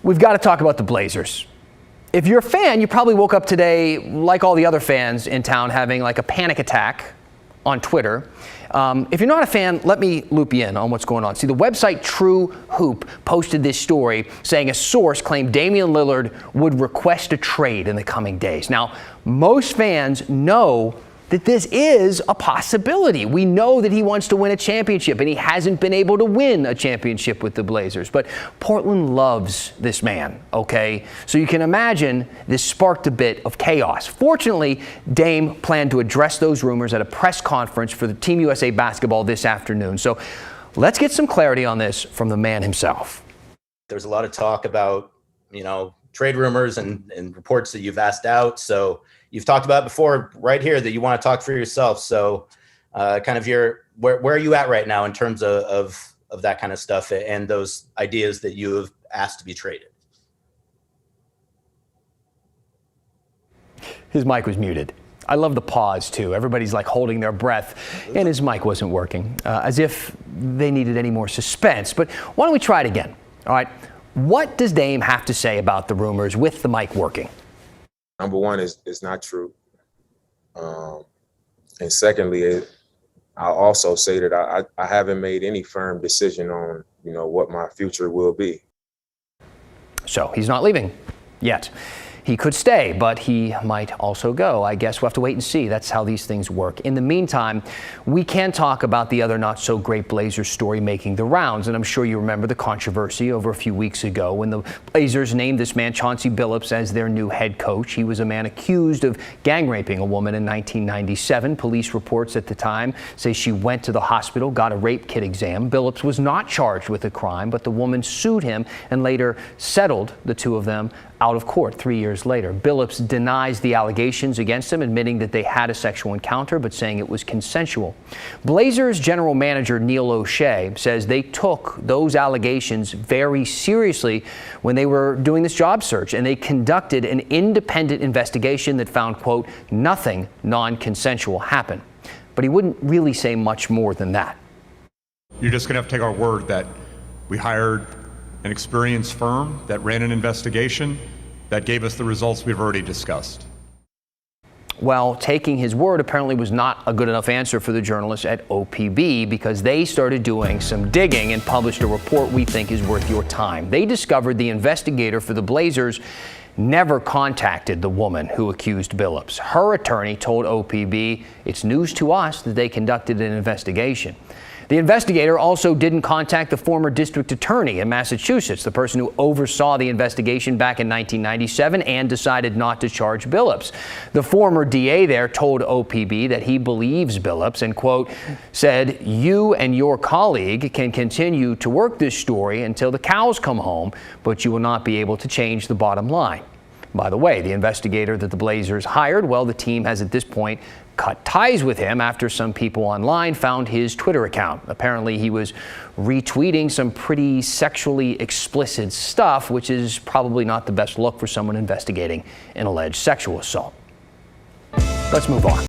We've got to talk about the Blazers. If you're a fan, you probably woke up today, like all the other fans in town, having like a panic attack on Twitter. If you're not a fan, let me loop you in on what's going on. See, the website True Hoop posted this story saying a source claimed Damian Lillard would request a trade in the coming days. Now, most fans know that this is a possibility. We know that he wants to win a championship, and he hasn't been able to win a championship with the Blazers. But Portland loves this man, okay? So you can imagine this sparked a bit of chaos. Fortunately, Dame planned to address those rumors at a press conference for the Team USA basketball this afternoon. So let's get some clarity on this from the man himself. There's a lot of talk about, trade rumors and reports that you've asked out. So you've talked about before right here that you want to talk for yourself. So where are you at right now in terms of that kind of stuff and those ideas that you have asked to be traded? His mic was muted. I love the pause too. Everybody's like holding their breath and his mic wasn't working, as if they needed any more suspense. But why don't we try it again? All right. What does Dame have to say about the rumors with the mic working? Number one, it's not true. And secondly, I'll also say that I haven't made any firm decision on, what my future will be. So he's not leaving yet. He could stay, but he might also go. I guess we'll have to wait and see. That's how these things work. In the meantime, we can talk about the other not-so-great Blazers story making the rounds. And I'm sure you remember the controversy over a few weeks ago when the Blazers named this man, Chauncey Billups, as their new head coach. He was a man accused of gang raping a woman in 1997. Police reports at the time say she went to the hospital, got a rape kit exam. Billups was not charged with the crime, but the woman sued him and later settled the two of them out of court 3 years later. Billups denies the allegations against him, admitting that they had a sexual encounter, but saying it was consensual. Blazers general manager Neil O'Shea says they took those allegations very seriously when they were doing this job search, and they conducted an independent investigation that found, quote, nothing non-consensual happened. But he wouldn't really say much more than that. You're just going to have to take our word that we hired an experienced firm that ran an investigation that gave us the results we've already discussed. Well, taking his word apparently was not a good enough answer for the journalists at OPB, because they started doing some digging and published a report we think is worth your time. They discovered the investigator for the Blazers never contacted the woman who accused Billups. Her attorney told OPB it's news to us that they conducted an investigation. The investigator also didn't contact the former district attorney in Massachusetts, the person who oversaw the investigation back in 1997 and decided not to charge Billups. The former DA there told OPB that he believes Billups and, quote, said, you and your colleague can continue to work this story until the cows come home, but you will not be able to change the bottom line. By the way, the investigator that the Blazers hired, well, the team has at this point cut ties with him after some people online found his Twitter account. Apparently, he was retweeting some pretty sexually explicit stuff, which is probably not the best look for someone investigating an alleged sexual assault. Let's move on.